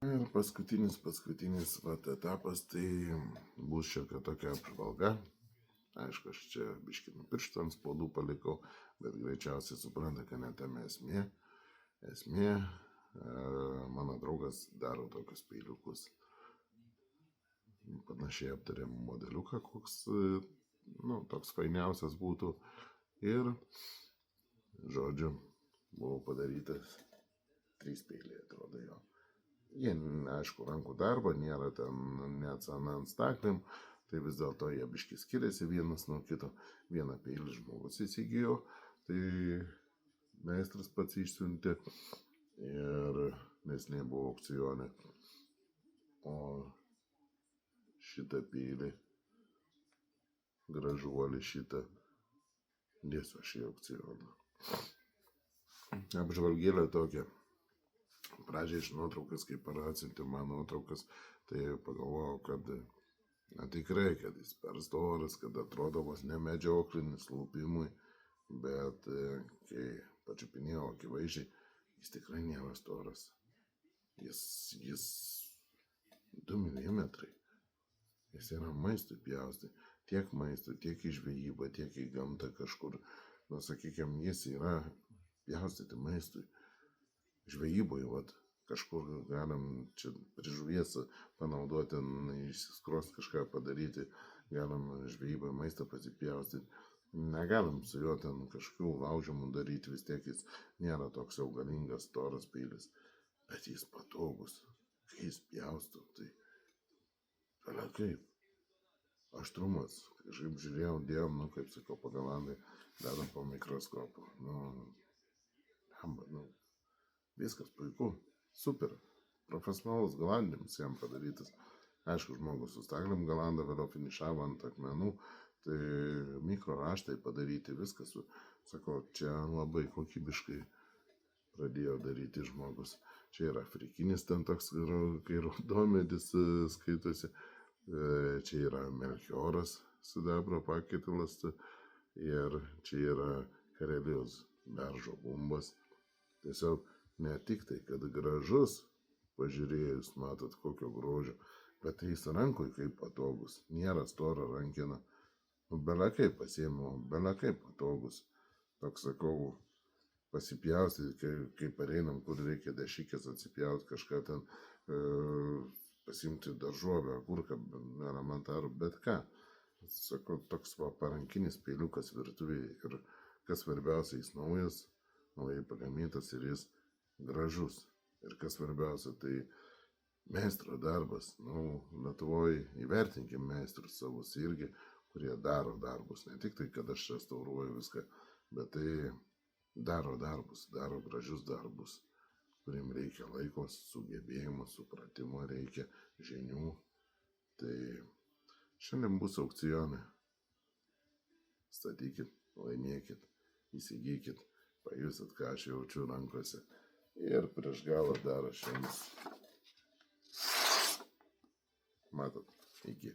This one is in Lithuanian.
Ir paskutinis etapas, tai bus šiokia tokia apžvalga. Aišku, aš čia biškinu pirštą ant spaudų palikau, bet greičiausiai supranta, kad ne tame esmė. Mano draugas daro tokius peiliukus. Panašiai aptarėm modeliuką, koks, toks fainiausias būtų. Ir, žodžiu, buvo padarytas 3 peiliai, atrodo jo. Jie, aišku, rankų darbo, nėra ten net ant staklėm, tai vis dėlto jie biški skiriasi vienas nuo kito. Vieną peilį žmogus įsigijo, tai meistras pats išsiuntė ir nes nebuvo aukcione. O šitą peilį, gražuolį šitą, dėsiu aš į aukcioną. Apžvalgėlė tokia. Pradžiai iš nuotraukas, kai atsiuntė man nuotraukas, tai pagalvojau, kad tikrai, kad jis per storas, kad atrodo vos ne medžioklinis lūpimui, bet kai pačiupinėjau akivaizdžiai, jis tikrai nėra storas. Jis 2 milimetrai. Jis yra maistui pjausti. Tiek maistui, tiek į žvejybą, tiek į gamtą kažkur. Sakykime, jis yra pjaustyti maistui. Žvejyboje, kažkur galim čia prie žuvies panaudoti, išsiskrosti kažką padaryti, galim žvejyboje maistą pasipjaustyti. Negalim su juo ten kažkokių laužimų daryti, vis tiek jis nėra toks jau galingas, storas peilis, bet jis patogus. Kai jis pjausto, tai kaip aštrumas. Kažkaip žiūrėjau, dėjom, kaip sakau, pagal Andai, dedam po mikroskopu. Viskas puiku, super, profesionalus galandinis jam padarytas. Aišku, žmogus su staklėm galanda, vėliau finišavo ant akmenų, tai mikro raštai padaryti, viskas, sakau, čia labai kokybiškai pradėjo daryti žmogus. Čia yra afrikinis ten toks, kai raudonmedis skaitosi, čia yra melchioras, sidabro pakaitas ir čia yra Karelijos beržo gumbas. Tiesiog ne tik tai, kad gražus, pažiūrėjus, matot kokio grožio, bet jis rankui kaip patogus, nėra stora rankina. Bele kaip pasiėmiau, bele kaip patogus. Toks, sakau, pasipjaustyti, kai pareinam, kur reikia dešikės atsipjauti, kažką ten pasimti daržovę, agurką, elementarų, bet ką. Sakau, toks parankinis peiliukas virtuvėje ir kas svarbiausia, jis naujas, naujai pagamintas ir jis gražus. Ir kas svarbiausia, tai meistro darbas. Lietuvoje įvertinkim meistrus savus irgi, kurie daro darbus. Ne tik tai, kad aš restauruoju viską, bet tai daro darbus, daro gražius darbus, kuriem reikia laiko, sugebėjimo, supratimo, reikia žinių. Tai šiandien bus aukcione. Statykit, laimėkit, įsigykit, pajusit, ką aš jaučiu rankose. Ir prieš galą dar aš jums. Matot, iki.